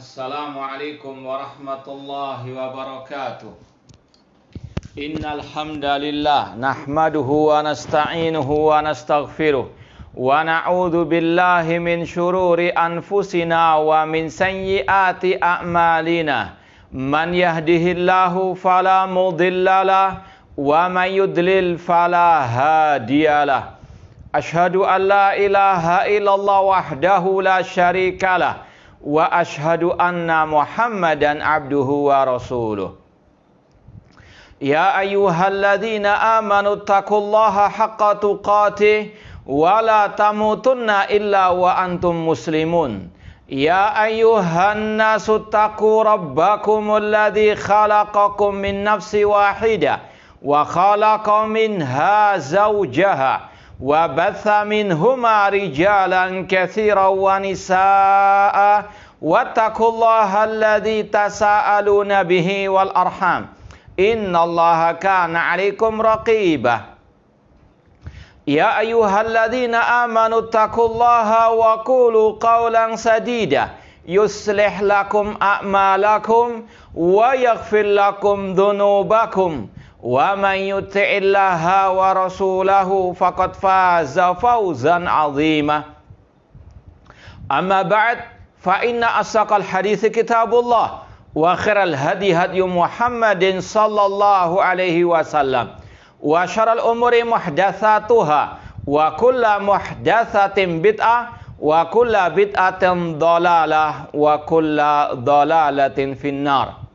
Assalamualaikum warahmatullahi wabarakatuh. Innal hamdalillah nahmaduhu wa nasta'inuhu wa nastaghfiruh wa na'udzu billahi min syururi anfusina wa min sayyiati a'malina. Man yahdihillahu fala mudhillalah wa man yudlil fala hadiyalah. Asyhadu an la ilaha illallah wahdahu la syarikalah wa asyhadu anna Muhammadan abduhu wa rasuluh. Ya ayyuhalladzina amanu taqullaha haqqa tuqatih wa la tamutunna illa wa antum muslimun. Ya ayyuhan nasu taqu rabbakumul ladzi khalaqakum min nafsin wahidah wa khalaqa minha zawjaha wa batha minhuma rijalan katsiran wa nisaa'a wattaqullaha alladzi tasaaluna bihi wal arham innallaha kana 'alaikum raqibah. Ya ayyuhalladzina amanu taqullaha wa qulu qawlan sadida yuslih lakum a'malakum wa yaghfir lakum dhunubakum wa man yuti'illaha wa rasulahu faqad faza fawzan 'azima. Amma ba'd, fa inna asaqal hadits kitabullah wa khairal hadi hadyu Muhammadin sallallahu alaihi wasallam wa syarrul umuri muhdatsatuha wa kullu muhdatsatin bid'ah wa kullu bid'atin dhalalah wa kullu dhalalatin finnar.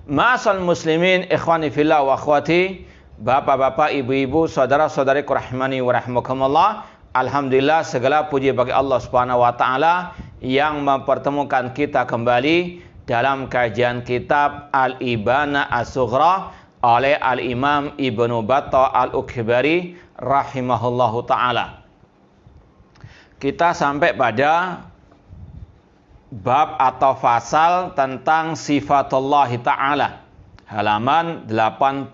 Ma'asal muslimin, ikhwani fillah wa akhwati, bapak-bapak, ibu-ibu, saudara-saudariku rahimani wa rahimakumullah. Alhamdulillah, segala puji bagi Allah Subhanahu wa taala yang mempertemukan kita kembali dalam kajian kitab Al-Ibana As-Sughra oleh Al-Imam Ibnu Battah Al-Ukbari rahimahullahu taala. Kita sampai pada bab atau fasal tentang sifatullah ta'ala, halaman 88.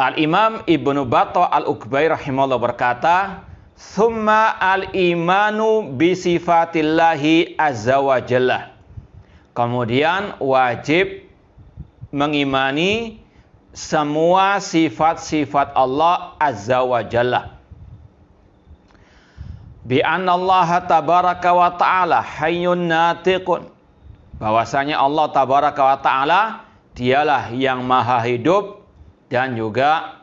Al-Imam Ibnu Battah Al-Ukbari rahimahullah berkata, "Tsumma al-imanu bi sifatillahi azza wa jalla." Kemudian wajib mengimani semua sifat-sifat Allah azza wa jalla. Bi anna Allah tabaraka wa ta'ala hayyun natiqun, bahwasanya Allah tabaraka wa ta'ala dialah yang maha hidup dan juga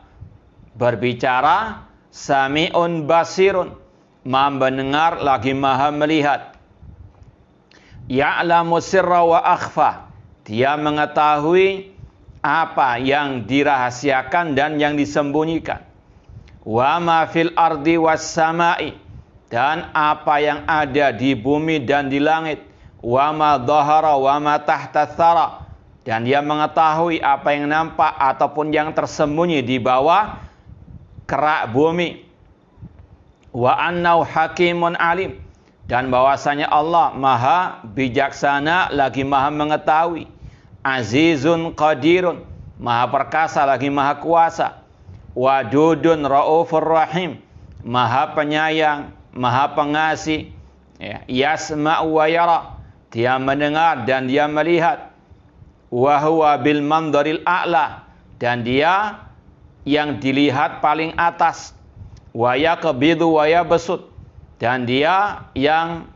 berbicara, sami'un basirun, maha mendengar lagi maha melihat, ya'lamu sirra wa akhfa, dia mengetahui apa yang dirahasiakan dan yang disembunyikan, wa ma fil ardi was sama'i, dan apa yang ada di bumi dan di langit, wa ma dhahara wa ma tahta thara, dan dia mengetahui apa yang nampak ataupun yang tersembunyi di bawah kerak bumi, wa annahu hakimun alim, dan bahwasanya Allah maha bijaksana lagi maha mengetahui, azizun qadirun, maha perkasa lagi maha kuasa, wadudun raufur rahim, maha penyayang, maha pengasih, yasma'u wa yara, dia mendengar dan dia melihat, wa huwa bil mandaril a'la, dan dia yang dilihat paling atas, wa yaqbidu wa yabsut, dan dia yang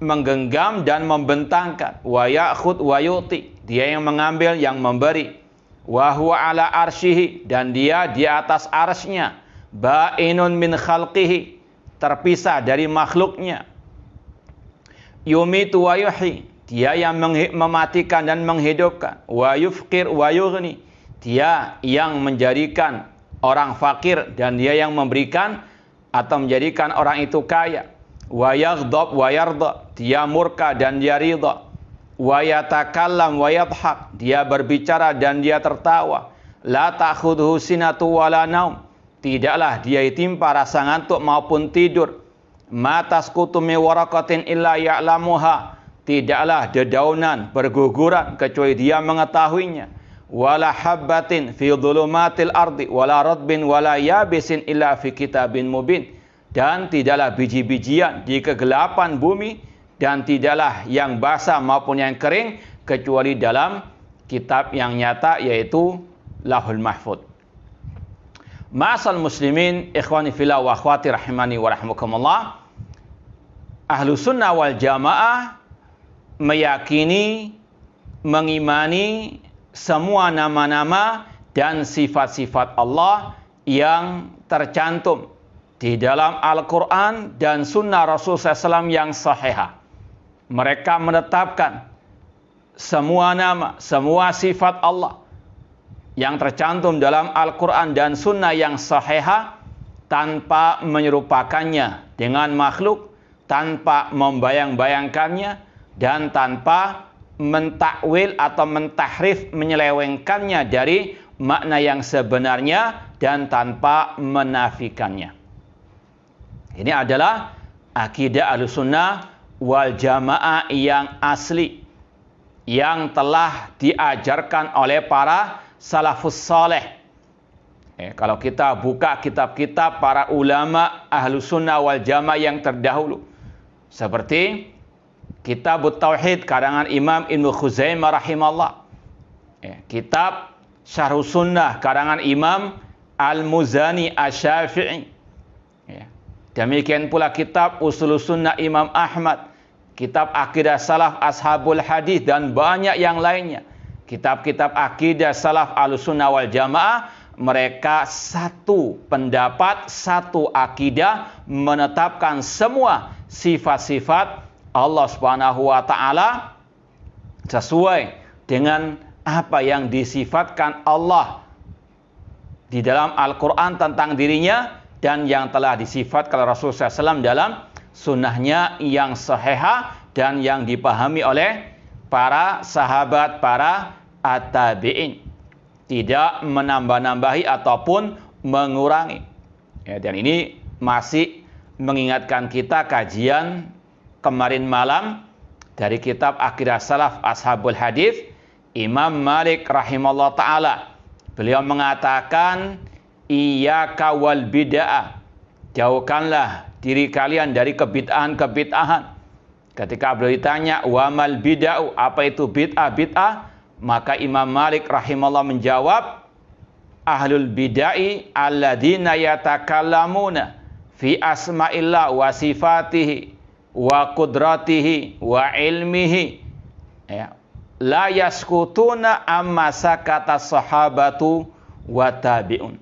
menggenggam dan membentangkan, wa ya'khud wa yuti, dia yang mengambil yang memberi, wa huwa ala arsyihi, dan dia di atas arsy-Nya, ba'inun min khalqihi, terpisah dari makhluknya, yumitu wa yuhyi, dia yang mematikan dan menghidupkan, wa yufqir wa yughni, dia yang menjadikan orang fakir dan dia yang memberikan atau menjadikan orang itu kaya, wa yaghdab wa yarda, dia murka dan dia ridha, wa yatakallam wa yadhhak, dia berbicara dan dia tertawa, la ta'khudhuhu sinatu wala naum, tidaklah dia ditimpa rasa ngantuk maupun tidur, ma tasqutu min waraqatin illa ya'lamuha, tidaklah dedaunan berguguran kecuali dia mengetahuinya, wala habbatin fi dhulumatil ardi wala radbin wala yabisin illa fi kitabin mubin, dan tidaklah biji-bijian di kegelapan bumi, dan tidaklah yang basah maupun yang kering kecuali dalam kitab yang nyata, yaitu Lauhul Mahfuz. Ma'asal muslimin, ikhwani fillah wa akhwati rahimani wa rahmukumullah. Ahlu sunnah wal jamaah meyakini, mengimani semua nama-nama dan sifat-sifat Allah yang tercantum di dalam Al-Quran dan sunnah Rasulullah SAW yang sahihah. Mereka menetapkan semua nama, semua sifat Allah yang tercantum dalam Al-Quran dan sunnah yang sahihah tanpa menyerupakannya dengan makhluk, tanpa membayang-bayangkannya, dan tanpa mentakwil atau mentahrif, menyelewengkannya dari makna yang sebenarnya, dan tanpa menafikannya. Ini adalah akidah Ahlussunnah wal Jamaah yang asli, yang telah diajarkan oleh para salafus saleh. Kalau kita buka kitab-kitab para ulama Ahlussunnah wal Jamaah yang terdahulu, seperti Kitab Tauhid karangan Imam Ibnu Khuzaimah rahimahullah, kitab Syarhus Sunnah karangan Imam Al-Muzani Asy-Syafi'i, demikian pula kitab Ushulus Sunnah Imam Ahmad, kitab Aqidah Salaf Ashabul Hadis, dan banyak yang lainnya. Kitab-kitab akidah salaf Ahlussunnah wal Jamaah, mereka satu pendapat, satu akidah, menetapkan semua sifat-sifat Allah Subhanahu wa taala sesuai dengan apa yang disifatkan Allah di dalam Al-Qur'an tentang dirinya, dan yang telah disifatkan Rasulullah SAW dalam sunnahnya yang sahihah dan yang dipahami oleh para sahabat, para at-tabi'in, tidak menambah-nambahi ataupun mengurangi. Dan ini masih mengingatkan kita kajian kemarin malam dari kitab Aqidah Salaf Ashabul Hadis, Imam Malik rahimahullah ta'ala. Beliau mengatakan, iyyaka wal bid'ah, jauhkanlah diri kalian dari kebid'ahan-kebid'ahan. Ketika beliau ditanya, wa mal bid'ah, apa itu bid'ah? Maka Imam Malik rahimahullah menjawab, ahlul bid'ah alladzina yatakallamuna fi asma'illah wa sifatihi wa qudratihi wa ilmihi, la yaskutuna amma sakata sahabatu wa tabi'un.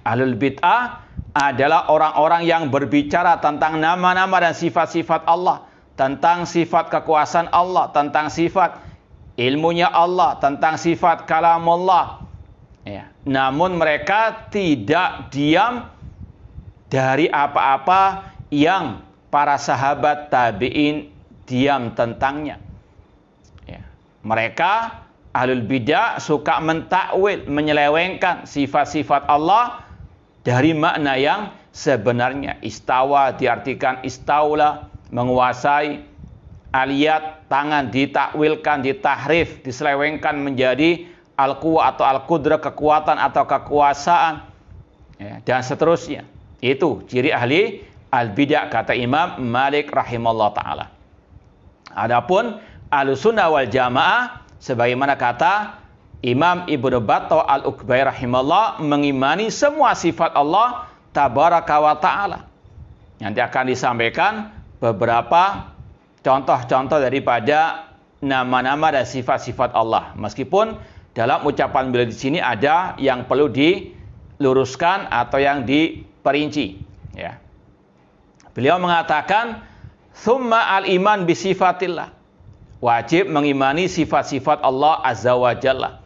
Ahlul bid'ah adalah orang-orang yang berbicara tentang nama-nama dan sifat-sifat Allah, tentang sifat kekuasaan Allah, tentang sifat ilmunya Allah, tentang sifat kalamullah. Namun mereka tidak diam dari apa-apa yang para sahabat tabi'in diam tentangnya. Mereka ahlul bidah suka mentakwil, menyelewengkan sifat-sifat Allah dari makna yang sebenarnya. Istawa diartikan istaula, menguasai. Aliyat, tangan, ditakwilkan, ditahrif, diselewengkan menjadi al-quwa atau al-qudrah, kekuatan atau kekuasaan, dan seterusnya. Itu ciri ahli al-bidah, kata Imam Malik rahimahullah ta'ala. Adapun Ahlussunnah wal Jamaah, sebagaimana kata Imam Ibnu Battah al-Ukbay rahimahullah, mengimani semua sifat Allah tabaraka wa ta'ala. Nanti akan disampaikan beberapa contoh-contoh daripada nama-nama dan sifat-sifat Allah. Meskipun dalam ucapan beliau di sini ada yang perlu diluruskan atau yang diperinci. Beliau mengatakan, "Tsumma al-iman bi sifatillah." Wajib mengimani sifat-sifat Allah Azza wa Jalla.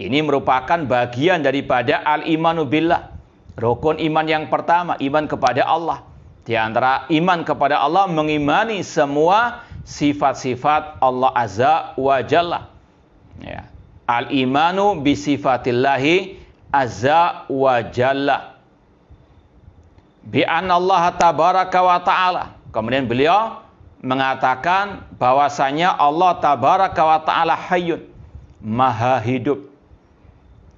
Ini merupakan bagian daripada al-imanu billah. Rukun iman yang pertama, iman kepada Allah. Di antara iman kepada Allah, mengimani semua sifat-sifat Allah Azza wa Jalla. Al-imanu bi sifatillahi Azza wa Jalla. Bi anna Allah tabaraka wa ta'ala. Kemudian beliau mengatakan bahwasanya Allah tabaraka wa ta'ala hayyun, maha hidup.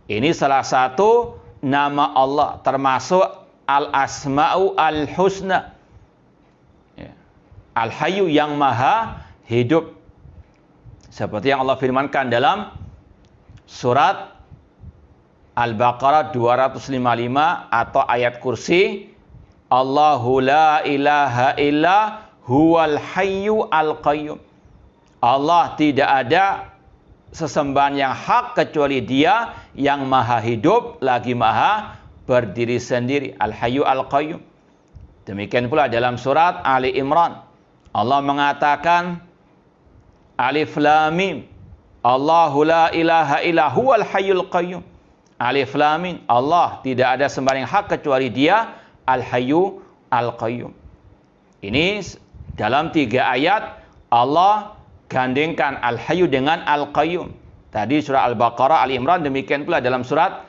Ini salah satu nama Allah, termasuk al-asma'u al-husna. Ya. Al-hayyu yang maha hidup. Seperti yang Allah firmankan dalam surat Al-Baqarah 255 atau ayat kursi, Allahu la ilaha illa huwal hayyu al-qayyum. Allah tidak ada sesembahan yang hak kecuali Dia yang maha hidup lagi maha berdiri sendiri, al-hayyu al-qayyum. Demikian pula dalam surat Ali Imran, Allah mengatakan Alif Lam Mim, Allahu la ilaha illa huwal hayyul qayyum. Alif Lam Mim, Allah tidak ada sembahan yang hak kecuali Dia al-hayyu al-qayyum. Ini dalam 3 ayat Allah gandengkan al-hayyu dengan al-qayyum. Tadi surah Al-Baqarah, Ali Imran, demikian pula dalam surat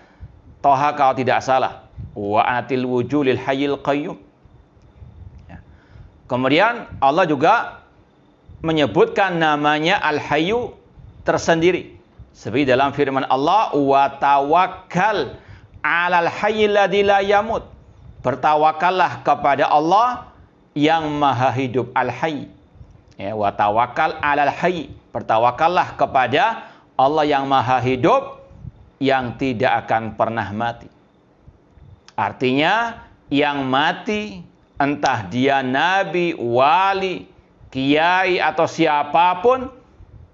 Toha kalau tidak salah. Wa atil wujuh lil hayyil qayyum. Ya. Kemudian Allah juga menyebutkan namanya al-hayyu tersendiri. Seperti dalam firman Allah, wa tawakkal 'alal hayyil ladzi la yamut. Bertawakallah kepada Allah yang maha hidup, al-hayy. Ya, wa tawakkal 'alal hayy. Bertawakallah kepada Allah yang maha hidup yang tidak akan pernah mati. Artinya yang mati entah dia nabi, wali, kiai atau siapapun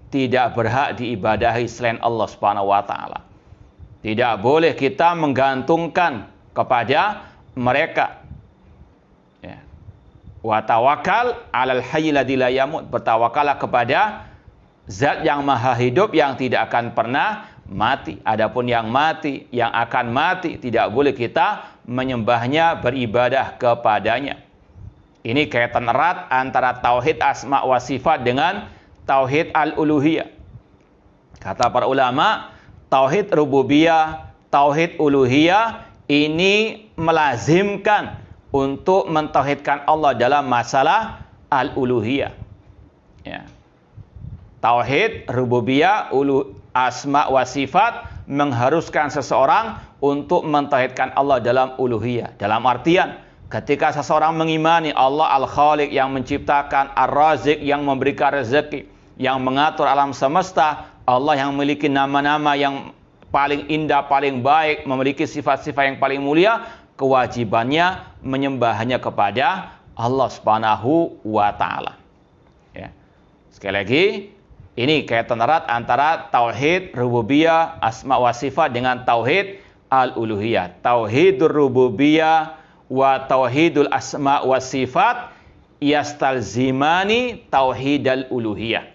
tidak berhak diibadahi selain Allah Subhanahu wa taala. Tidak boleh kita menggantungkan kepada mereka. Ya. Wa tawakkal 'alal hayyil ladzi la yamut. Bertawakallah kepada zat yang maha hidup yang tidak akan pernah mati. Adapun yang mati, yang akan mati, tidak boleh kita menyembahnya, beribadah kepadanya. Ini kaitan erat antara tauhid asma wa sifat dengan tauhid al-uluhiyah. Kata para ulama, tauhid rububiyah, tauhid uluhiyah ini melazimkan untuk mentauhidkan Allah dalam masalah al-uluhiyah. Ya. Tauhid rububiyah, asma wa sifat mengharuskan seseorang untuk mentauhidkan Allah dalam uluhiyah. Dalam artian, ketika seseorang mengimani Allah Al-Khaliq yang menciptakan, Ar-Razik yang memberikan rezeki, yang mengatur alam semesta, Allah yang memiliki nama-nama yang paling indah, paling baik, memiliki sifat-sifat yang paling mulia, kewajibannya menyembahnya kepada Allah Subhanahu wa taala. Ya. Sekali lagi, ini kaitan erat antara tauhid rububiyah, asma wa sifat dengan tauhid al-uluhiyah. Tauhidur rububiyah wa tauhidul asma wa sifat yastalzimani tauhidal uluhiyah.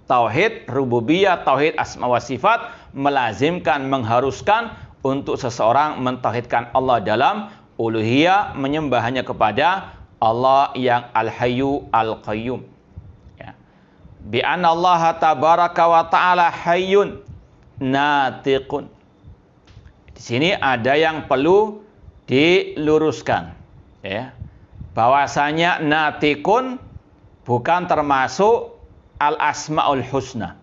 Tauhid rububiyah, tauhid asma wa sifat melazimkan, mengharuskan untuk seseorang mentauhidkan Allah dalam uluhiyah, menyembahnya kepada Allah yang al-hayyu al-qayyum. Ya. Bi anna Allah tabaraka wa ta'ala hayyun natiqun. Di sini ada yang perlu diluruskan, ya. Bahwasanya natiqun bukan termasuk al-asmaul husna.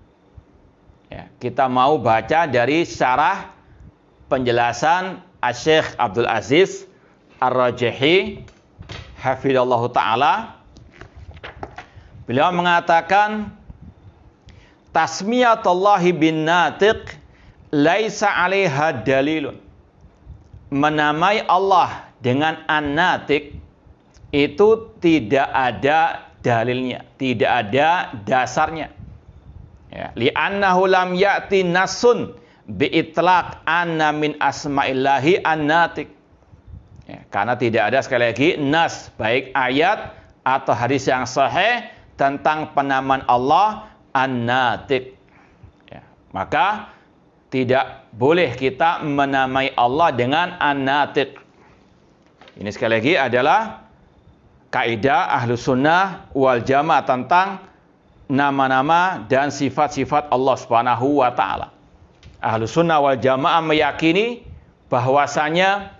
Ya, kita mau baca dari syarah penjelasan Asy-Syaikh Abdul Aziz Ar-Rajihi hafizallahu taala. Beliau mengatakan tasmiyatullahi bin natiq laisa 'alaiha dalilun. Menamai Allah dengan an-natiq itu tidak ada dalilnya, tidak ada dasarnya. Ya, li'annahu lam ya'ti nasun bi'itlaq anna min asma'illahi an-natiq. Ya, karena tidak ada, sekali lagi, nas, baik ayat atau hadis yang sahih tentang penamaan Allah an-natiq. Ya, maka tidak boleh kita menamai Allah dengan an-natiq. Ini sekali lagi adalah kaidah Ahlus Sunnah wal Jamaah tentang nama-nama dan sifat-sifat Allah Subhanahu wa taala. Ahlus Sunnah wal Jamaah meyakini bahwasanya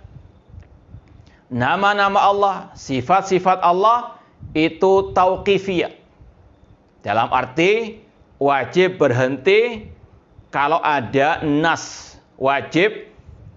nama-nama Allah, sifat-sifat Allah itu tauqifiyah. Dalam arti wajib berhenti kalau ada nas, wajib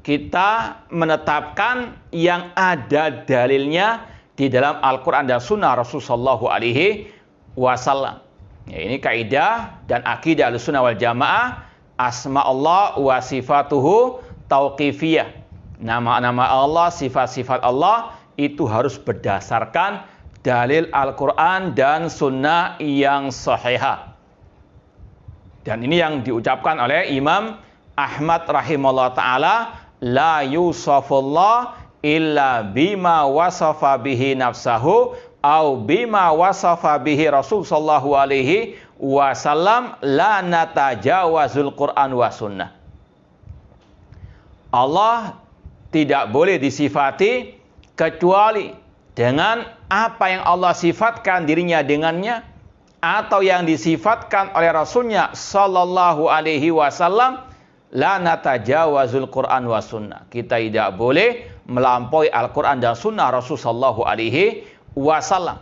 kita menetapkan yang ada dalilnya di dalam Al-Quran dan Sunnah Rasulullah SAW. Ya, ini kaidah dan akidah Ahlussunnah wal Jamaah. Asma Allah wa sifatuhu tauqifiyah. Nama-nama Allah, sifat-sifat Allah itu harus berdasarkan dalil Al-Quran dan Sunnah yang sahihah. Dan ini yang diucapkan oleh Imam Ahmad rahimahullah ta'ala, la yusafullah illa bima wasafa bihi nafsahu au bima wasafa bihi Rasul sallallahu alaihi wasallam la natajawazul Quran wa sunnah. Allah tidak boleh disifati kecuali dengan apa yang Allah sifatkan dirinya dengannya, atau yang disifatkan oleh Rasulnya sallallahu alaihi wasallam, la natajawazul Quran wa sunnah. Kita tidak boleh melampaui Al-Quran dan Sunnah Rasul sallallahu alaihi wasallam.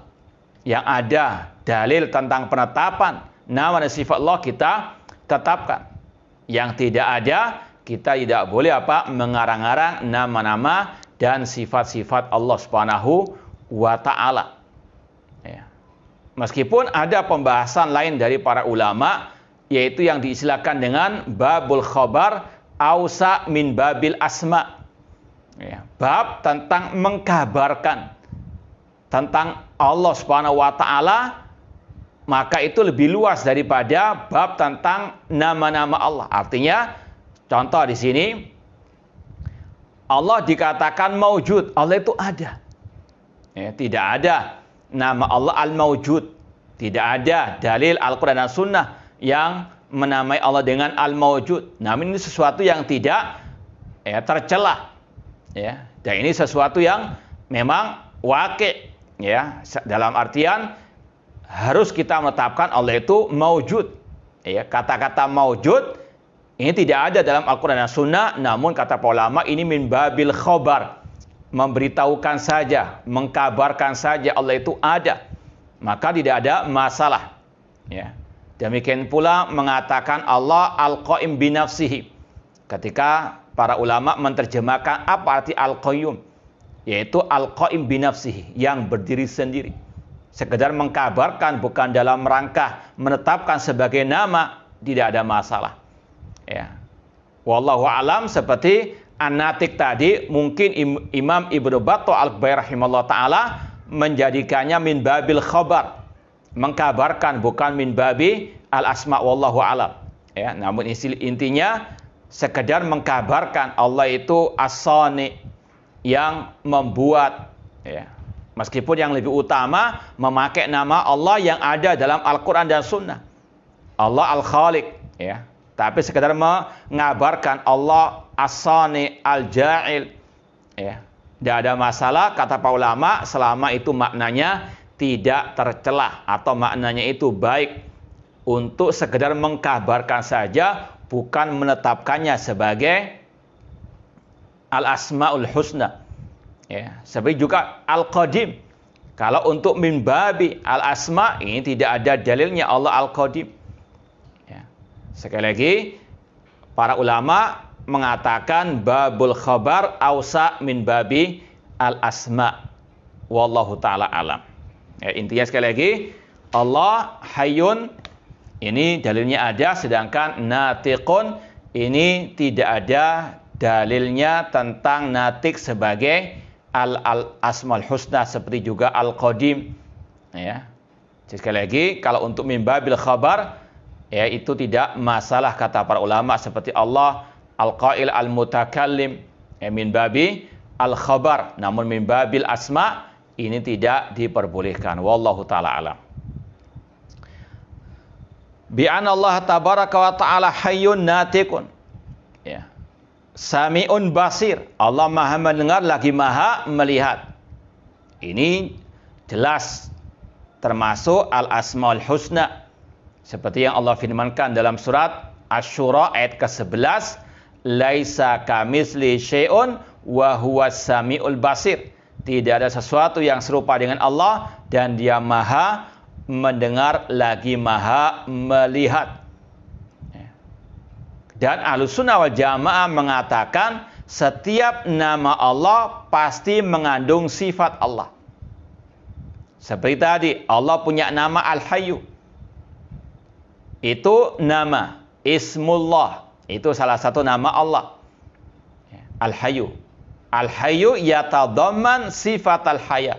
Yang ada dalil tentang penetapan nama dan sifat Allah kita tetapkan. Yang tidak ada, kita tidak boleh mengarang-arang nama-nama dan sifat-sifat Allah Subhanahu wa ta'ala. Ya. Meskipun ada pembahasan lain dari para ulama, yaitu yang diistilahkan dengan babul khabar ausa min babil asma. Ya, bab tentang mengkabarkan tentang Allah Subhanahu wa ta'ala, maka itu lebih luas daripada bab tentang nama-nama Allah. Artinya, contoh di sini, Allah dikatakan maujud, Allah itu ada. Ya, tidak ada nama Allah al-maujud. Tidak ada dalil Al-Quran dan Sunnah yang menamai Allah dengan al-maujud. Namun ini sesuatu yang tidak tercela. Ya, dan ini sesuatu yang memang waqi', ya, dalam artian harus kita menetapkan Allah itu maujud. Ya, kata-kata maujud ini tidak ada dalam Al-Quran dan Sunnah, namun kata para ulama ini min babil khobar, memberitahukan saja, mengkabarkan saja Allah itu ada, maka tidak ada masalah. Ya. Demikian pula mengatakan Allah al-qaim binafsihi. Ketika para ulama menerjemahkan apa arti al-qayyum, yaitu al-qaim binafsihi, yang berdiri sendiri. Sekedar mengkabarkan, bukan dalam rangka menetapkan sebagai nama, tidak ada masalah. Ya. Wallahu alam, seperti An-Natik tadi, mungkin Imam Ibnu Battah Al-Ghair rahimahullah ta'ala menjadikannya min babil khabar, mengkabarkan, bukan min babi al-asma, wallahu alam. Ya, namun intinya sekedar mengkabarkan Allah itu as-sani, yang membuat. Ya. Meskipun yang lebih utama memakai nama Allah yang ada dalam Al-Quran dan Sunnah, Allah al-Khaliq, ya. Tapi sekedar mengabarkan Allah as-sani al-ja'il, ya, tidak ada masalah kata para ulama selama itu maknanya tidak tercelah atau maknanya itu baik, untuk sekedar mengkabarkan saja, bukan menetapkannya sebagai al-asmaul husna. Ya, seperti juga al-qadim. Kalau untuk min babi al-asma, ini tidak ada dalilnya Allah al-qadim. Ya. Sekali lagi, para ulama mengatakan babul khabar ausa min babi al-asma. Wallahu ta'ala alam. Ya, intinya sekali lagi, Allah hayyun, ini dalilnya ada, sedangkan natiqun ini tidak ada dalilnya tentang natik sebagai al-asmaul husna, seperti juga al-qadim. Ya. Jadi sekali lagi, kalau untuk min babil khabar, ya, itu tidak masalah kata para ulama, seperti Allah al-qail al-mutakallim, ya, min babi al-khabar. Namun min babil asma ini tidak diperbolehkan. Wallahu taala alam. Bi anna Allah tabaraka wa taala hayyun natiqun. Ya. Sami'un basir, Allah maha mendengar lagi maha melihat. Ini jelas termasuk al-asmaul husna, seperti yang Allah firmankan dalam surat Asy-Syura ayat ke-11, laisa kamitsli syai'un wa huwas sami'ul basir. Tidak ada sesuatu yang serupa dengan Allah, dan Dia maha mendengar lagi maha melihat. Dan Ahlussunnah wal Jamaah mengatakan setiap nama Allah pasti mengandung sifat Allah. Seperti tadi, Allah punya nama Al-Hayyu. Itu nama Ismullah. Itu salah satu nama Allah. Al-Hayyu. Al-Hayyu yatadamman sifat al-haya.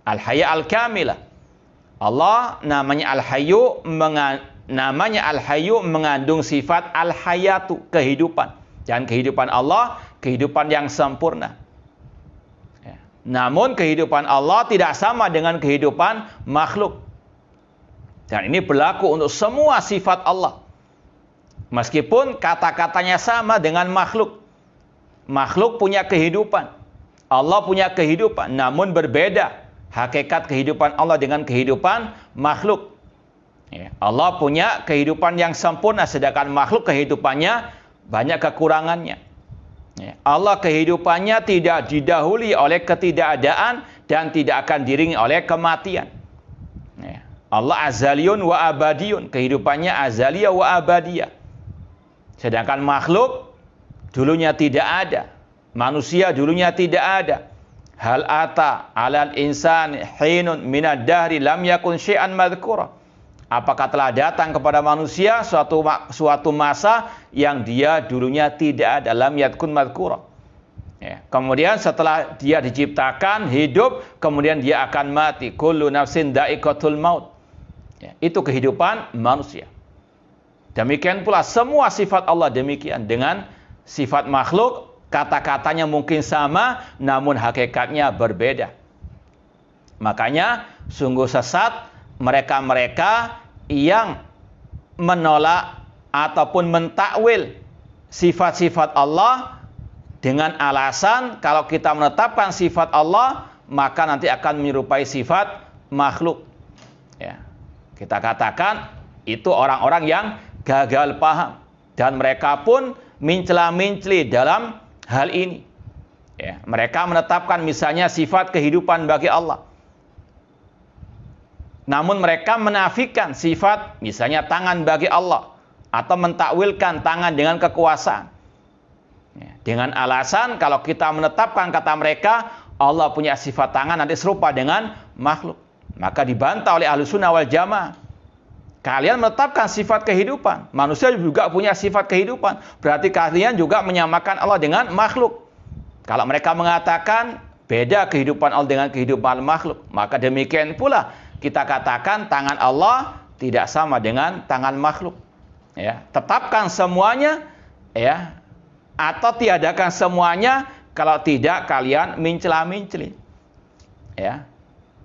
Al-haya al-kamilah. Allah namanya Al-Hayyu mengandung sifat al-hayatu, kehidupan. Dan kehidupan Allah, kehidupan yang sempurna. Namun kehidupan Allah tidak sama dengan kehidupan makhluk. Dan ini berlaku untuk semua sifat Allah. Meskipun kata-katanya sama dengan makhluk. Makhluk punya kehidupan. Allah punya kehidupan. Namun berbeda hakikat kehidupan Allah dengan kehidupan makhluk. Allah punya kehidupan yang sempurna. Sedangkan makhluk kehidupannya banyak kekurangannya. Allah kehidupannya tidak didahului oleh ketidakadaan dan tidak akan diiringi oleh kematian. Allah azaliyun wa abadiyun, kehidupannya azaliyah wa abadiyah. Sedangkan makhluk dulunya tidak ada, manusia dulunya tidak ada. Hal ata 'alal insani hinun minad dahri lam yakun syai'an madhkura. Apakah telah datang kepada manusia suatu masa yang dia dulunya tidak ada, lam yakun madhkura. Kemudian setelah dia diciptakan, hidup, kemudian dia akan mati. Kullu nafsin dha'iqatul maut. Itu kehidupan manusia. Demikian pula semua sifat Allah demikian. Dengan sifat makhluk, kata-katanya mungkin sama, namun hakikatnya berbeda. Makanya sungguh sesat mereka-mereka yang menolak ataupun mentakwil sifat-sifat Allah dengan alasan kalau kita menetapkan sifat Allah, maka nanti akan menyerupai sifat makhluk. Kita katakan itu orang-orang yang gagal paham. Dan mereka pun mencela-menceli dalam hal ini. Mereka menetapkan misalnya sifat kehidupan bagi Allah. Namun mereka menafikan sifat misalnya tangan bagi Allah. Atau mentakwilkan tangan dengan kekuasaan. Dengan alasan kalau kita menetapkan kata mereka, Allah punya sifat tangan nanti serupa dengan makhluk. Maka dibantah oleh Ahlussunnah wal Jamaah. Kalian menetapkan sifat kehidupan. Manusia juga punya sifat kehidupan. Berarti kalian juga menyamakan Allah dengan makhluk. Kalau mereka mengatakan beda kehidupan Allah dengan kehidupan makhluk, maka demikian pula kita katakan tangan Allah tidak sama dengan tangan makhluk. Tetapkan semuanya, atau tiadakan semuanya, kalau tidak kalian mencela-menceli.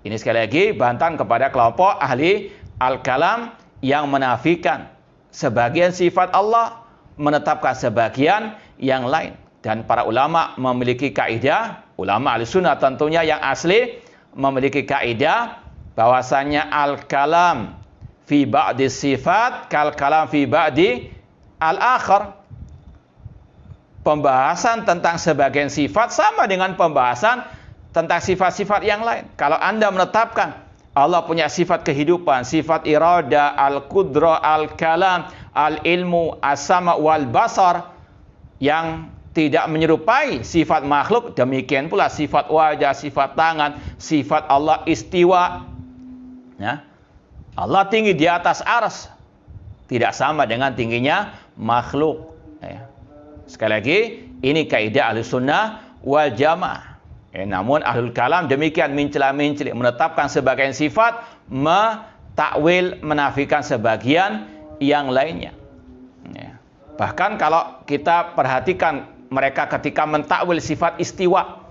Ini sekali lagi bantahan kepada kelompok ahli al-kalam yang menafikan sebagian sifat Allah, menetapkan sebagian yang lain. Dan para ulama memiliki kaidah, ulama Ahlussunnah tentunya yang asli memiliki kaidah bahwasanya al-kalam fi ba'di sifat kal kalam fi ba'di al-akhar. Pembahasan tentang sebagian sifat sama dengan pembahasan tentang sifat-sifat yang lain. Kalau Anda menetapkan Allah punya sifat kehidupan, sifat irada, al-qudrah, al-kalam, al-ilmu, as-sama' wal basar yang tidak menyerupai sifat makhluk, demikian pula sifat wajah, sifat tangan, sifat Allah istiwa. Allah tinggi di atas arsy, tidak sama dengan tingginya makhluk. Sekali lagi, ini kaidah Ahlussunnah wal Jamaah. Namun ahlul kalam demikian mencela-menceli, menetapkan sebagian sifat, mentakwil, menafikan sebagian yang lainnya. Bahkan kalau kita perhatikan mereka ketika mentakwil sifat istiwa,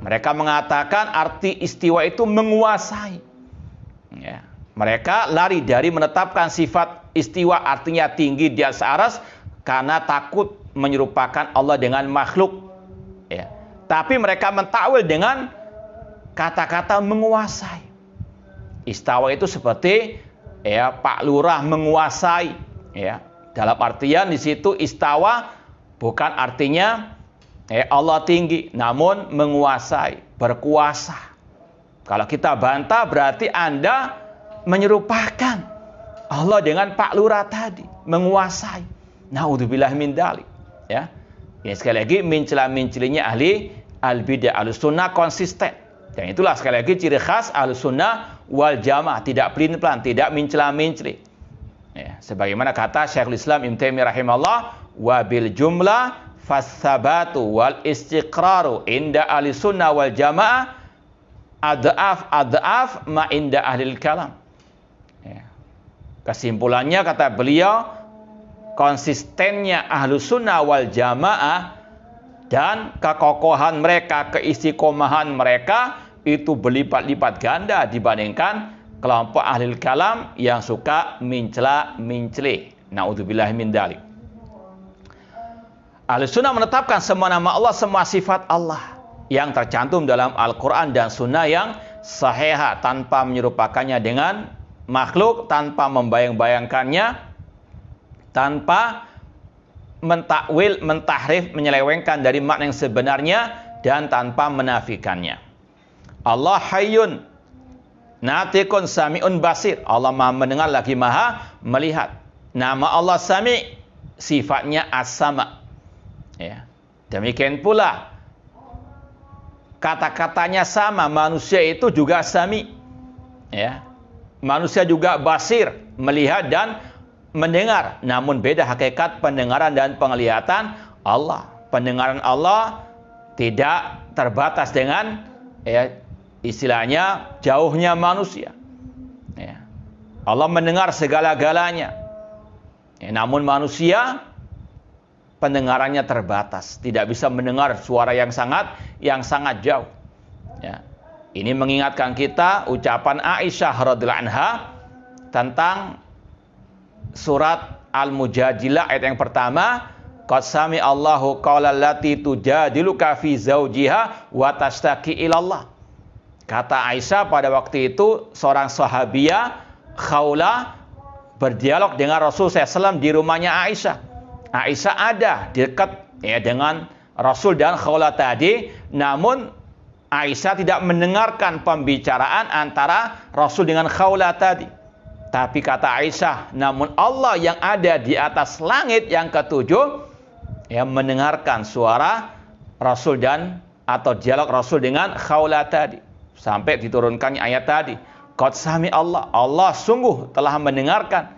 mereka mengatakan arti istiwa itu menguasai. Mereka lari dari menetapkan sifat istiwa artinya tinggi di atas arsy karena takut menyerupakan Allah dengan makhluk. Tapi mereka mentakwil dengan kata-kata menguasai. Istawa itu seperti Pak Lurah menguasai. Dalam artian di situ istawa bukan artinya Allah tinggi, namun menguasai, berkuasa. Kalau kita bantah berarti Anda menyerupakan Allah dengan Pak Lurah tadi, menguasai. Naudzubillah min dzalik. Ini sekali lagi mencela-mencelinya ahli al-bidah. Ahlussunnah konsisten. Dan itulah sekali lagi ciri khas Ahlussunnah wal Jamaah, tidak pelin-pelan, tidak mencela-menceli. Ya, sebagaimana kata Syekhul Islam Ibnu Taimiyah rahimahullah, wa bil jumlah fasabatu wal istiqraru inda Ahlussunnah wal Jamaah adaf ma inda ahlil kalam. Ya. Kesimpulannya kata beliau, konsistennya Ahlussunnah wal Jamaah dan kekokohan mereka, keistiqomahan mereka itu berlipat-lipat ganda dibandingkan kelompok ahlul kalam yang suka mencela-menceli. Naudzubillahi min dzalik. Ahlussunnah menetapkan semua nama Allah, semua sifat Allah yang tercantum dalam Al-Quran dan Sunnah yang sahihah, tanpa menyerupakannya dengan makhluk, tanpa membayang-bayangkannya, tanpa mentakwil, mentahrif, menyelewengkan dari makna yang sebenarnya, dan tanpa menafikannya. Allah hayyun natikun sami'un basir. Allah maha mendengar lagi maha melihat. Nama Allah Sami, sifatnya as-sama. Ya. Demikian pula kata-katanya sama, manusia itu juga Sami. Ya. Manusia juga basir, melihat dan mendengar, namun beda hakikat pendengaran dan penglihatan Allah. Pendengaran Allah tidak terbatas dengan istilahnya jauhnya manusia. Ya. Allah mendengar segala-galanya. Ya, namun manusia pendengarannya terbatas, tidak bisa mendengar suara yang sangat jauh. Ya. Ini mengingatkan kita ucapan Aisyah radhiyallahu anha tentang surat Al-Mujadilah ayat yang pertama, qad sami Allahu qaulal lati tujadiluka fi zaujiha wa tashtaki ilallah. Kata Aisyah pada waktu itu seorang sahabiah Khawlah berdialog dengan Rasul SAW di rumahnya Aisyah. Aisyah ada dekat dengan Rasul dan Khawlah tadi, namun Aisyah tidak mendengarkan pembicaraan antara Rasul dengan Khawlah tadi. Tapi kata Aisyah, namun Allah yang ada di atas langit yang ketujuh yang mendengarkan suara Rasul dan atau dialog Rasul dengan Khawlah tadi. Sampai diturunkannya ayat tadi. Qad sami Allah. Allah sungguh telah mendengarkan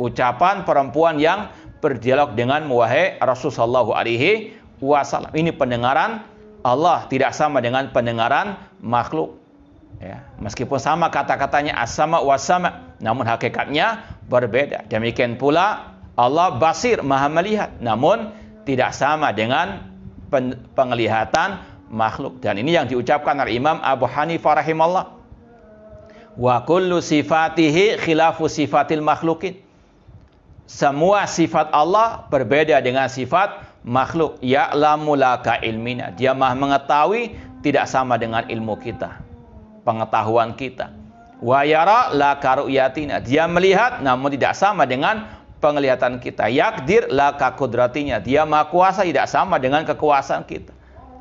ucapan perempuan yang berdialog dengan wahai Rasul sallallahu alaihi wasallam. Ini pendengaran Allah tidak sama dengan pendengaran makhluk. Ya, meskipun sama kata-katanya as-sama was-sama, namun hakikatnya berbeda. Demikian pula Allah basir, maha melihat, namun tidak sama dengan penglihatan makhluk. Dan ini yang diucapkan oleh Imam Abu Hanifah rahimahullah. Wa kullu sifatihi khilafu sifatil makhlukin. Semua sifat Allah berbeda dengan sifat makhluk. Ya'lamu laka ilmina. Dia maha mengetahui, tidak sama dengan ilmu kita, pengetahuan kita. Wa yara laka ru'yatina. Dia melihat namun tidak sama dengan penglihatan kita. Yakdir laka kudratinya. Dia maha kuasa, tidak sama dengan kekuasaan kita.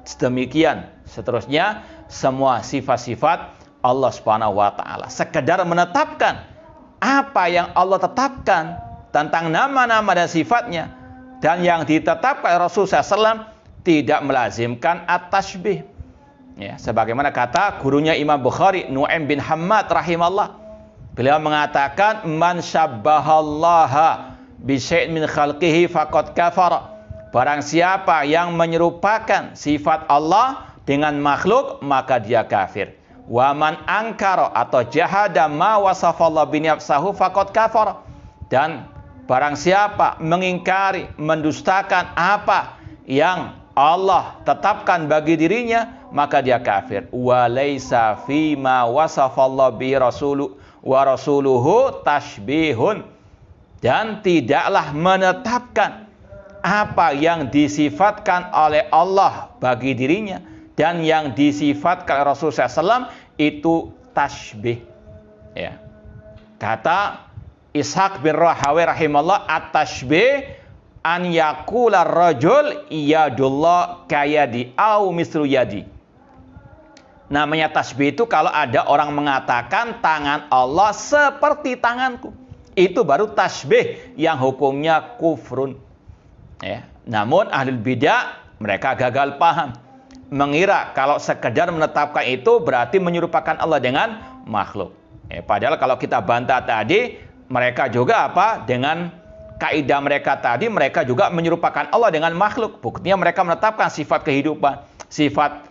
Demikian seterusnya semua sifat-sifat Allah Subhanahu wa taala. Sekedar menetapkan apa yang Allah tetapkan tentang nama-nama dan sifatnya, dan yang ditetapkan Rasulullah SAW tidak melazimkan at-tashbih. Ya, sebagaimana kata gurunya Imam Bukhari, Nu'aim bin Hammad rahimahullah. Beliau mengatakan, man syabbahallaha bi syai'in min khalqihi faqad kafara. Barang siapa yang menyerupakan sifat Allah dengan makhluk, maka dia kafir. Wa man angkara atau jahada ma wasafallahu bi nafsihi faqad kafara. Dan barang siapa mengingkari, mendustakan apa yang Allah tetapkan bagi dirinya, maka dia kafir. Wa laisa fi ma wasafallahu bi rasuluhu tashbihun. Dan tidaklah menetapkan apa yang disifatkan oleh Allah bagi dirinya dan yang disifatkan Rasulullah SAW itu tashbih. Ya. Kata Ishaq bin Rahawi rahimahullah, at-tashbih an yakula rajul yadullah kayadi au mislu yadi. Namanya tashbih itu kalau ada orang mengatakan tangan Allah seperti tanganku. Itu baru tashbih yang hukumnya kufrun. Ya. Namun ahlul bidah mereka gagal paham, mengira kalau sekedar menetapkan itu berarti menyerupakan Allah dengan makhluk. Padahal kalau kita bantah tadi, mereka juga dengan kaidah mereka tadi, mereka juga menyerupakan Allah dengan makhluk. Buktinya mereka menetapkan sifat kehidupan, sifat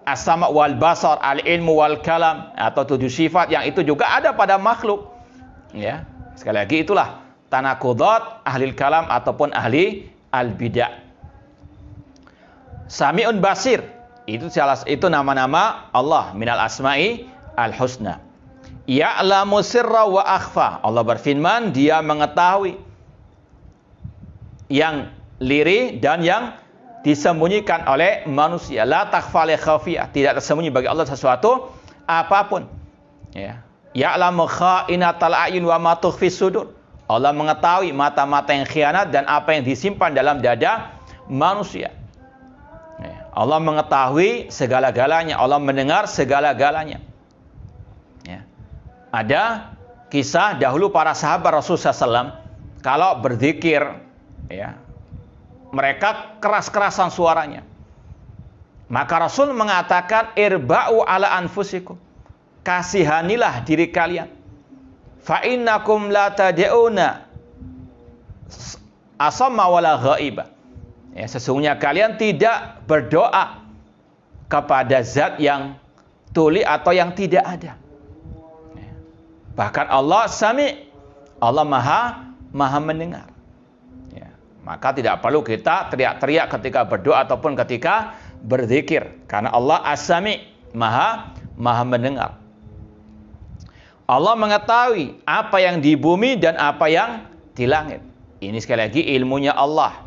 as-sama' wal basar, al-ilmu wal kalam, atau 7 sifat yang itu juga ada pada makhluk. Ya, sekali lagi itulah tanakudat ahli kalam ataupun ahli al-bidah. Sami'un basir, itu nama-nama Allah minal asma'i al-husna. Ya'lamu sirra wa akhfa. Allah berfirman, Dia mengetahui yang liri dan yang disembunyikan oleh manusia. La takhfa li khafiyah, tidak tersembunyi bagi Allah sesuatu apapun. Ya. Ya'lamu kha'inatal a'yun wa ma tukhfis sudur. Allah mengetahui mata-mata yang khianat dan apa yang disimpan dalam dada manusia. Ya. Allah mengetahui segala-galanya, Allah mendengar segala-galanya. Ya. Ada kisah dahulu para sahabat Rasulullah SAW, kalau berzikir, ya, mereka keras-kerasan suaranya. Maka Rasul mengatakan, irba'u ala anfusikum, kasihanilah diri kalian. Fa innakum la tad'una asamma wala ghaiba. Ya, sesungguhnya kalian tidak berdoa kepada zat yang tuli atau yang tidak ada. Ya. Bahkan Allah Sami', Allah Maha mendengar. Ya. Maka tidak perlu kita teriak-teriak ketika berdoa ataupun ketika berzikir, karena Allah As-Sami', Maha mendengar. Allah mengetahui apa yang di bumi dan apa yang di langit. Ini sekali lagi ilmunya Allah.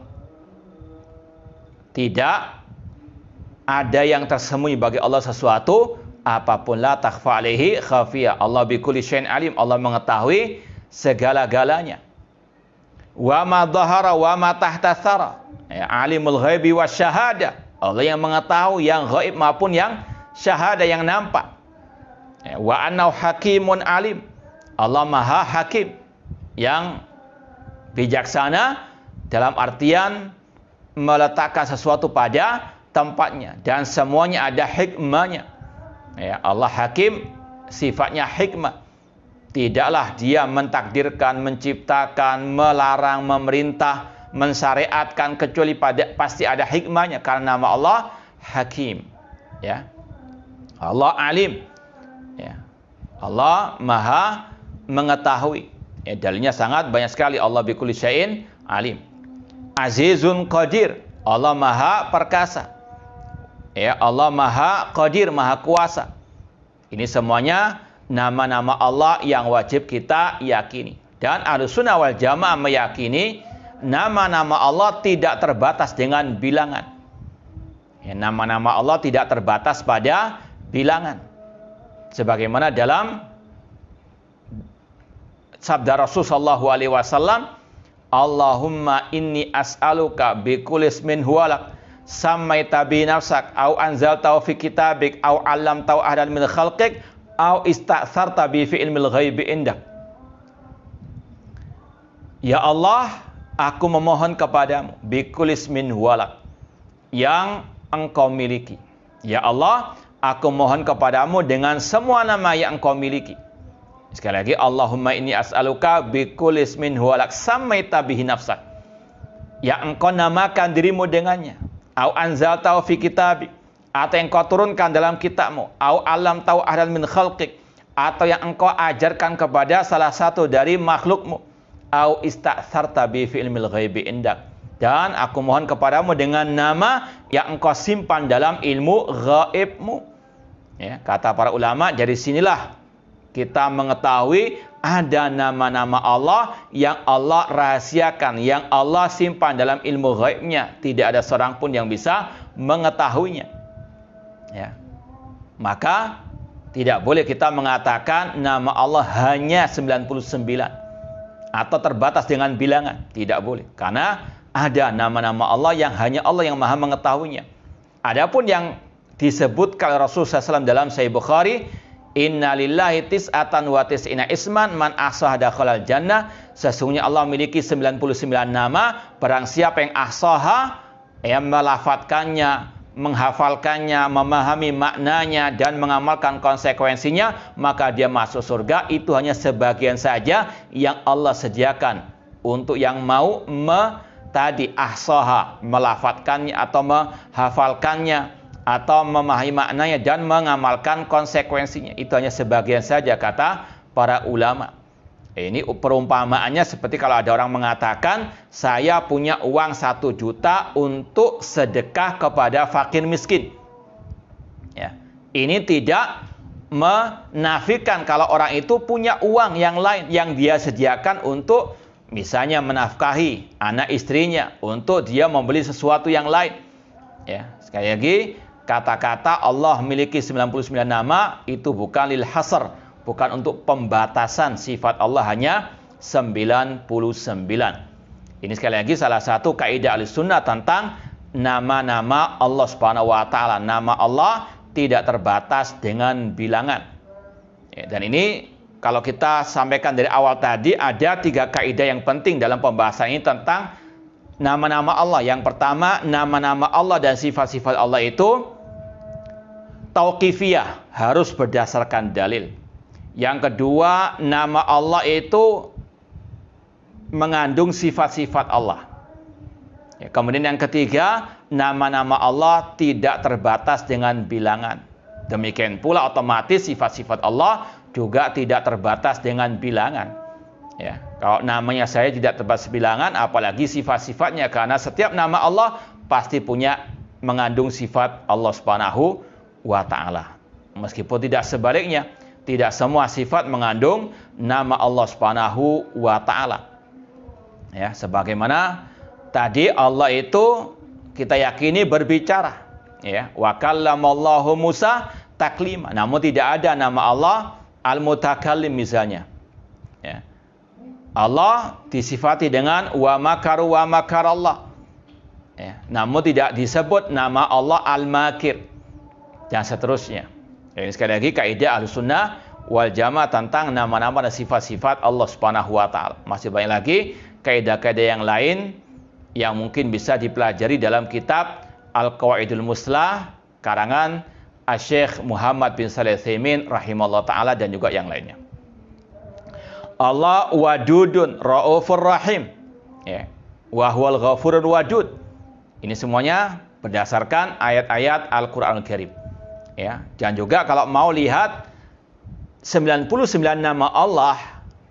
Tidak ada yang tersembunyi bagi Allah sesuatu apapun. La takhfa alaihi khafiyah. Allah bikulli syai'in alim. Allah mengetahui segala-galanya. Wa ma dhahara wa ma tahta thara. Ya, alimul ghaibi wasyahada. Allah yang mengetahui yang ghaib maupun yang syahada, yang nampak. Ya, wa annahu hakimun alim. Allah Maha Hakim, yang bijaksana dalam artian meletakkan sesuatu pada tempatnya dan semuanya ada hikmahnya. Ya, Allah Hakim, sifatnya hikmah. Tidaklah Dia mentakdirkan, menciptakan, melarang, memerintah, mensyariatkan kecuali pasti ada hikmahnya, karena nama Allah Hakim. Ya. Allah Alim. Ya. Allah Maha mengetahui. Ya, dalilnya sangat banyak sekali. Allah bikulli syai'in alim. Azizun Qadir. Allah Maha perkasa. Ya, Allah Maha Qadir, Maha kuasa. Ini semuanya nama-nama Allah yang wajib kita yakini. Dan Ahlussunnah wal Jamaah meyakini nama-nama Allah tidak terbatas dengan bilangan. Ya, nama-nama Allah tidak terbatas pada bilangan. Sebagaimana dalam sabda Rasul sallallahu alaihi wasallam, Allahumma inni as'aluka bikulli ismin huwalak sammaita bi nafsak au anzaltahu fi kitabik au 'allamtahu ahadan min khalqik au ista'tsarta bi fi ilmil ghaibi indak. Ya Allah, aku memohon kepadamu bikulli ismin huwalak, yang Engkau miliki. Ya Allah, aku mohon kepadamu dengan semua nama yang Engkau miliki. Sekali lagi, Allahumma inni as'aluka bikulli ismin huwalak sammaita bihi nafsak, yang Engkau namakan dirimu dengannya, au anzaltahu fi kitabik, atau yang Engkau turunkan dalam kitabmu, au 'allamtahu ahadan min khalqik, atau yang Engkau ajarkan kepada salah satu dari makhlukmu, au ista'tsarta bi fi ilmil ghaibi indak, dan aku mohon kepadamu dengan nama yang Engkau simpan dalam ilmu ghaibmu. Ya, kata para ulama, dari sinilah kita mengetahui ada nama-nama Allah yang Allah rahasiakan, yang Allah simpan dalam ilmu ghaibnya. Tidak ada seorang pun yang bisa mengetahuinya. Ya. Maka tidak boleh kita mengatakan nama Allah hanya 99 atau terbatas dengan bilangan. Tidak boleh. Karena ada nama-nama Allah yang hanya Allah yang Maha mengetahuinya. Adapun yang disebutkan Rasulullah SAW dalam Sahih Bukhari, Inna lillahi tis'atan wa tis'ina isman man ahsaha dakhalal jannah. Sesungguhnya Allah memiliki 99 nama, barang siapa yang ahsaha, yang melafatkannya, menghafalkannya, memahami maknanya dan mengamalkan konsekuensinya, maka dia masuk surga. Itu hanya sebagian saja yang Allah sediakan untuk yang mau tadi ahsaha, melafatkannya atau menghafalkannya atau memahami maknanya dan mengamalkan konsekuensinya. Itu hanya sebagian saja kata para ulama. Ini perumpamaannya seperti kalau ada orang mengatakan, saya punya uang 1 juta untuk sedekah kepada fakir miskin. Ya. Ini tidak menafikan kalau orang itu punya uang yang lain yang dia sediakan untuk misalnya menafkahi anak istrinya, untuk dia membeli sesuatu yang lain. Ya, sekali lagi, kata-kata Allah memiliki 99 nama itu bukan lil hasr, bukan untuk pembatasan sifat Allah, hanya 99. Ini sekali lagi salah satu kaidah Ahlussunnah tentang nama-nama Allah Subhanahu wa taala. Nama Allah tidak terbatas dengan bilangan. Ya, dan ini kalau kita sampaikan dari awal tadi, ada 3 kaidah yang penting dalam pembahasan ini tentang nama-nama Allah. Yang pertama, nama-nama Allah dan sifat-sifat Allah itu tauqifiyah, harus berdasarkan dalil. Yang kedua, nama Allah itu mengandung sifat-sifat Allah. Ya, kemudian yang ketiga, nama-nama Allah tidak terbatas dengan bilangan. Demikian pula otomatis sifat-sifat Allah juga tidak terbatas dengan bilangan. Ya, kalau namanya saya tidak terbatas bilangan, apalagi sifat-sifatnya, karena setiap nama Allah pasti punya mengandung sifat Allah Subhanahu wa taala. Meskipun tidak sebaliknya, tidak semua sifat mengandung nama Allah Subhanahu wa taala. Ya, sebagaimana tadi Allah itu kita yakini berbicara, ya, wa kallamallahu Musa taklima. Namun tidak ada nama Allah al-mutakallim misalnya. Ya. Allah disifati dengan wa makaru wa makarallah. Ya, namun tidak disebut nama Allah al-makir dan seterusnya. Ini sekali lagi kaidah Ahlussunnah wal Jamaah tentang nama-nama dan sifat-sifat Allah Subhanahu wa taala. Masih banyak lagi kaidah-kaidah yang lain yang mungkin bisa dipelajari dalam kitab Al-Qawaidul Muslah karangan Asy-Syaikh Muhammad bin Shalih Al-Utsaimin rahimallahu taala dan juga yang lainnya. Allah wadudun raufur rahim. Ya. Wa huwal ghafurur wadud. Ini semuanya berdasarkan ayat-ayat Al-Qur'anul Karim. Ya, dan juga kalau mau lihat 99 nama Allah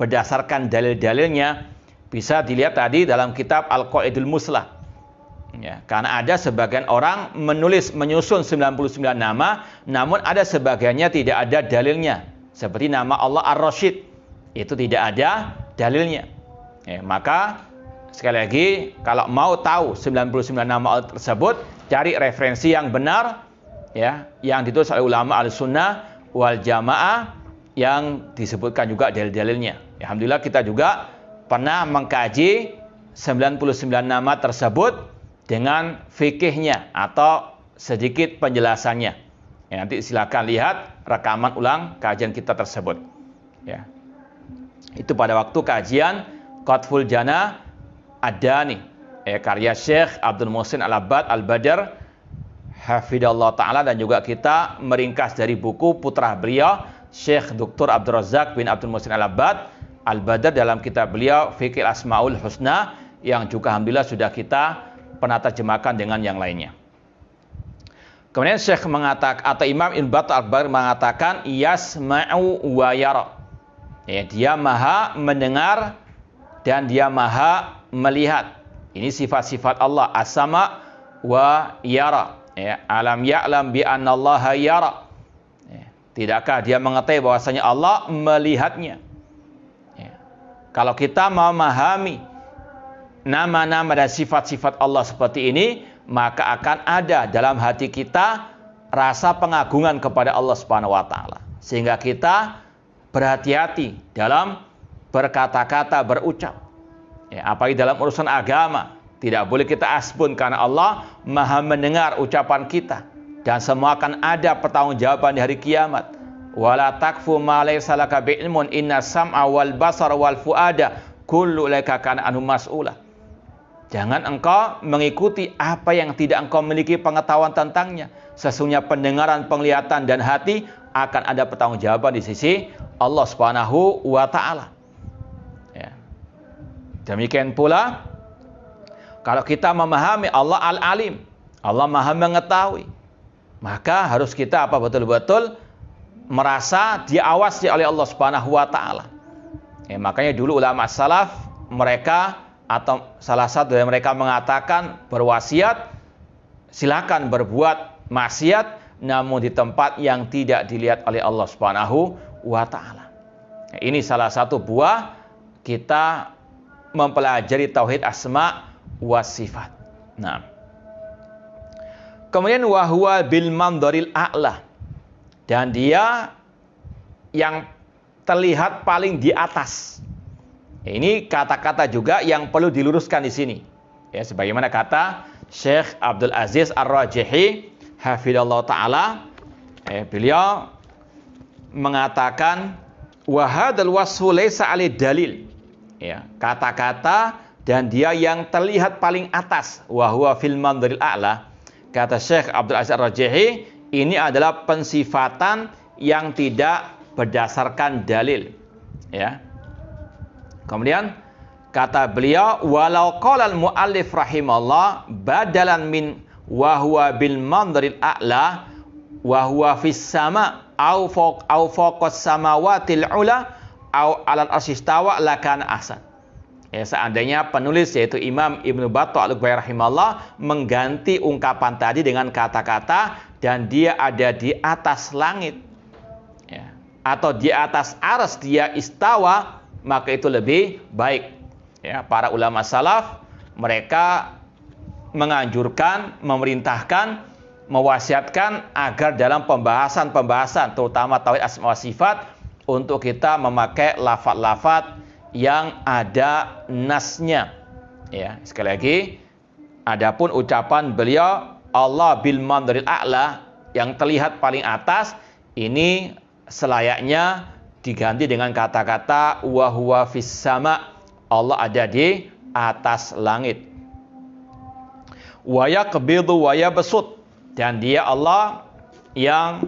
berdasarkan dalil-dalilnya bisa dilihat tadi dalam kitab Al-Qawaidul Muslah. Ya, karena ada sebagian orang menyusun 99 nama, namun ada sebagiannya tidak ada dalilnya. Seperti nama Allah Ar-Rasyid, itu tidak ada dalilnya. Ya, maka sekali lagi kalau mau tahu 99 nama Allah tersebut, cari referensi yang benar, ya, yang ditulis oleh ulama Ahlussunnah wal Jamaah yang disebutkan juga dalil-dalilnya. Alhamdulillah kita juga pernah mengkaji 99 nama tersebut dengan fikihnya atau sedikit penjelasannya. Ya, nanti silakan lihat rekaman ulang kajian kita tersebut. Ya. Itu pada waktu kajian Qatful Jana Ad-Dani, karya Syekh Abdul Muhsin Al-Abbad Al-Badr hafidhallahu ta'ala, dan juga kita meringkas dari buku putra beliau Syekh Dr. Abdul Razak bin Abdul Muhsin Al-Abbad Al-Badr dalam kitab beliau Fiqh Asmaul Husna, yang juga alhamdulillah sudah kita pernah terjemahkan dengan yang lainnya. Kemudian Syekh mengatakan, atau Imam Ibn Battal Al-Bar mengatakan yasma'u wa yara. Ya, dia maha mendengar dan dia maha melihat. Ini sifat-sifat Allah, as-sama wa yara. Ya, alam ya'lam bi annallaha yara. Ya, tidakkah dia mengetahui bahwasanya Allah melihatnya? Ya. Kalau kita memahami nama-nama dan sifat-sifat Allah seperti ini, maka akan ada dalam hati kita rasa pengagungan kepada Allah Subhanahu wa taala, sehingga kita berhati-hati dalam berkata-kata, berucap. Ya, apalagi dalam urusan agama, tidak boleh kita asbun, karena Allah maha mendengar ucapan kita dan semua akan ada pertanggungjawaban di hari kiamat. wala takfu ma laysa laka bi'ilmun inna sam'a wal basara wal fuada kullu ulaika kana anhu mas'ula. Jangan engkau mengikuti apa yang tidak engkau miliki pengetahuan tentangnya. Sesungguhnya pendengaran, penglihatan dan hati akan ada pertanggungjawaban di sisi Allah Subhanahu wa taala. Ya. Demikian pula kalau kita memahami Allah Al-Alim, Allah Maha mengetahui, maka harus kita betul-betul merasa diawasi oleh Allah Subhanahu wa taala. Makanya dulu ulama salaf mereka atau salah satu dari mereka mengatakan berwasiat silakan berbuat maksiat namun di tempat yang tidak dilihat oleh Allah Subhanahu wa taala. Ini salah satu buah kita mempelajari tauhid asma wa sifat. Nah. Kemudian wahwa bil mandoril a'la, dan dia yang terlihat paling di atas. Ini kata-kata juga yang perlu diluruskan di sini. Ya, sebagaimana kata Syekh Abdul Aziz Ar-Rajihi hafidhallahu taala, beliau mengatakan wa hadzal wasfu laysa alai dalil. Ya, kata-kata dan dia yang terlihat paling atas, wa huwa fil mandoril a'la. Kata Syekh Abdul Aziz Ar-Rajihi, ini adalah pensifatan yang tidak berdasarkan dalil. Ya. Kemudian kata beliau, walau qala al-muallif rahimallah badalan min wa huwa bil mandril a'la wa huwa fis sama au fawqas samawatil ula au alal asyistawa lakana ahsan. Ya, seandainya penulis yaitu Imam Ibnu Battah Al-Ghubari rahimahullah mengganti ungkapan tadi dengan kata-kata dan dia ada di atas langit, ya, atau di atas arsy dia istawa, maka itu lebih baik. Ya, para ulama salaf mereka menganjurkan, memerintahkan, mewasiatkan agar dalam pembahasan terutama tauhid asma wa sifat untuk kita memakai lafaz-lafaz yang ada nasnya. Ya, sekali lagi, adapun ucapan beliau Allah bil mandril a'la yang terlihat paling atas, ini selayaknya diganti dengan kata-kata wa huwa fis sama, Allah ada di atas langit. Wa yaqbidu wa yabsut, dan dia Allah yang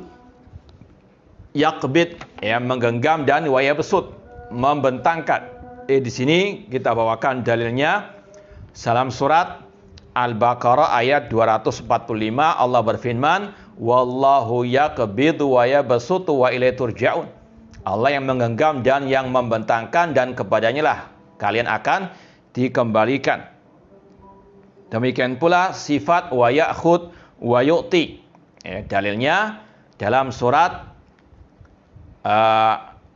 yaqbid, ya, menggenggam, dan wa yabsut, membentangkan. Di sini kita bawakan dalilnya dalam surat Al-Baqarah ayat 245. Allah berfirman, wallahu yaqbidu wa yabsutu wa ilaihi turja'un. Allah yang menggenggam dan yang membentangkan, dan kepadanya lah kalian akan dikembalikan. Demikian pula sifat wa ya'khud wa yu'ti. Ya, dalilnya dalam surat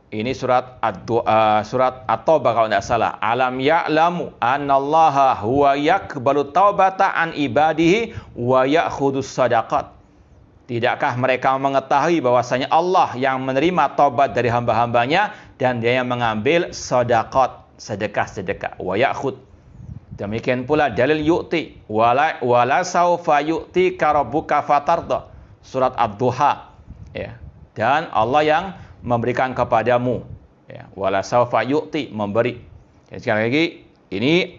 ini surat At-Taubah kalau tidak salah. Alam ya'lamu annallaha huwa yaqbalu taubata an ibadihi wa ya'khudus sadaqat. Tidakkah mereka mengetahui bahwasanya Allah yang menerima taubat dari hamba-hambanya dan dia yang mengambil sedekah, sedekah wa ya'khud. Demikian pula dalil yu'ti wala saufa yu'ti rabbuka fatarda, surat Ad-Duha. Ya. Dan Allah yang memberikan kepadamu, ya, wala saufa yu'ti, memberi. Ya, sekali lagi, ini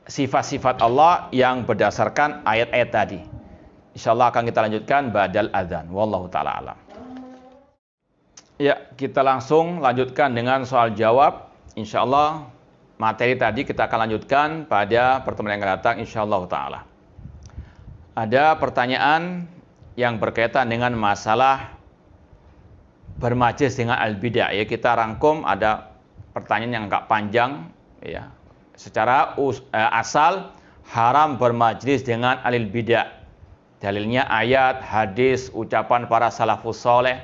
sifat-sifat Allah yang berdasarkan ayat-ayat tadi. Insyaallah akan kita lanjutkan badal adzan. Wallahu taala alam. Ya, kita langsung lanjutkan dengan soal jawab. Insyaallah materi tadi kita akan lanjutkan pada pertemuan yang akan datang insyaallah taala. Ada pertanyaan yang berkaitan dengan masalah bermajlis dengan al-bidah. Ya, kita rangkum, ada pertanyaan yang agak panjang, ya. Secara asal haram bermajlis dengan alil bidah. Dalilnya ayat, hadis, ucapan para salafus saleh.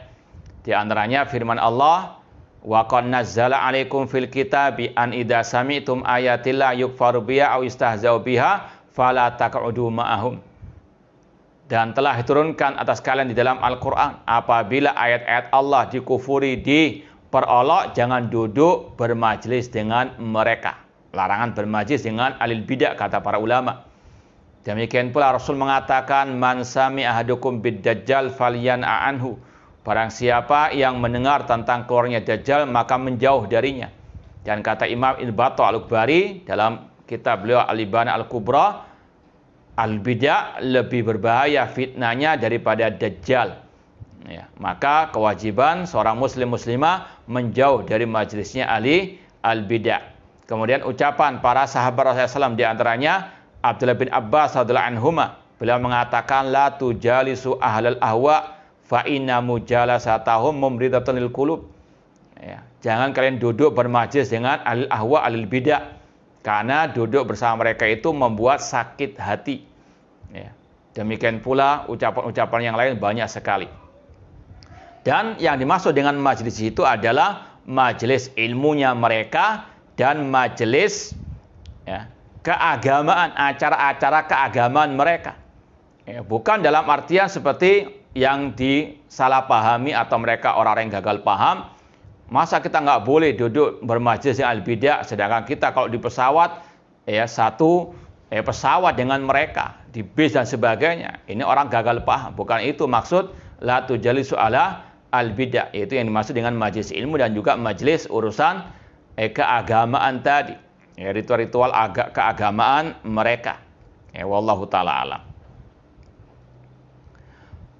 Di antaranya firman Allah, wa qad nazzala 'alaikum fil kitabi an idza sami'tum ayatillah yukfaru biha aw istahza'u biha fala taq'udu ma'ahum. Dan telah diturunkan atas kalian di dalam Al-Quran, apabila ayat-ayat Allah dikufuri, diperolok, jangan duduk bermajlis dengan mereka. Larangan bermajlis dengan alil bidah, kata para ulama. Demikian pula Rasul mengatakan, man sami ahadukum bid-dajjal falyan'a anhu, Barang siapa yang mendengar tentang keluarnya Dajjal, maka menjauh darinya. Dan kata Imam Ibnu Battah Al-Ukbari dalam kitab beliau Al-Ibana Al-Kubra, al-bid'ah lebih berbahaya fitnahnya daripada Dajjal. Ya, maka kewajiban seorang muslimah menjauh dari majelisnya ahli al-bid'ah. Kemudian ucapan para sahabat Rasulullah SAW, di antaranya Abdullah bin Abbas radhiyallahu anhuma, beliau mengatakan, la tujalisu ahlal ahwa fa inna mujalasatahum mumridatun lil qulub. Ya, jangan kalian duduk bermajlis dengan ahli ahwa, ahli bidah, karena duduk bersama mereka itu membuat sakit hati. Ya. Demikian pula ucapan-ucapan yang lain banyak sekali. Dan yang dimaksud dengan majelis itu adalah majelis ilmunya mereka dan majelis, ya, keagamaan, acara-acara keagamaan mereka. Ya, bukan dalam artian seperti yang disalahpahami atau mereka orang-orang yang gagal paham. Masa kita nggak boleh duduk bermajlis dengan al-bidah, sedangkan kita kalau di pesawat, ya, satu pesawat dengan mereka, di bis dan sebagainya. Ini orang gagal paham. Bukan itu maksud la tujalisu ala al-bidah. Itu yang dimaksud dengan majelis ilmu dan juga majelis urusan keagamaan tadi. Ya, ritual-ritual keagamaan mereka. Ya, wallahu ta'ala alam.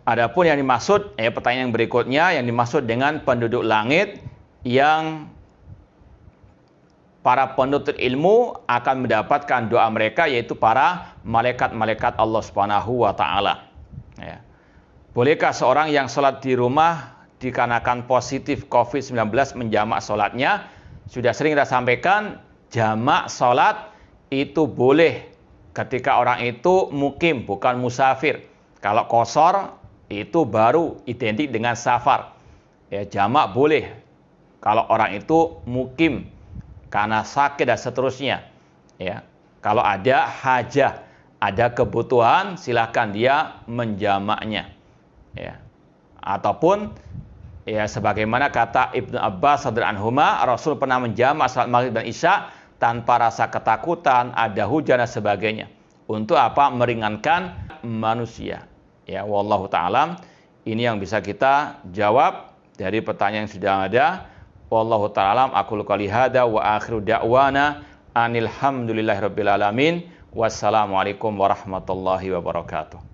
Adapun yang dimaksud, pertanyaan yang berikutnya, yang dimaksud dengan penduduk langit yang para penuntut ilmu akan mendapatkan doa mereka, yaitu para malaikat-malaikat Allah Subhanahu wa taala. Ya. Bolehkah seorang yang sholat di rumah dikarenakan positif COVID-19 menjamak sholatnya? Sudah sering kita sampaikan, jamak sholat itu boleh ketika orang itu mukim, bukan musafir. Kalau qashar itu baru identik dengan safar. Ya, jamak boleh kalau orang itu mukim karena sakit dan seterusnya. Ya, kalau ada hajah, ada kebutuhan, silahkan dia menjamaknya. Ya, ataupun ya sebagaimana kata Ibnu Abbas radhiyallahu anhuma, Rasul pernah menjamak salat maghrib dan isya tanpa rasa ketakutan, ada hujan dan sebagainya. Untuk apa? Meringankan manusia. Ya, wallahu ta'ala, ini yang bisa kita jawab dari pertanyaan yang sudah ada. Wallahu ta'ala, aqulu qouli hadza wa akhiru da'wana anil hamdulillahirabbil alamin. Wassalamualaikum warahmatullahi wabarakatuh.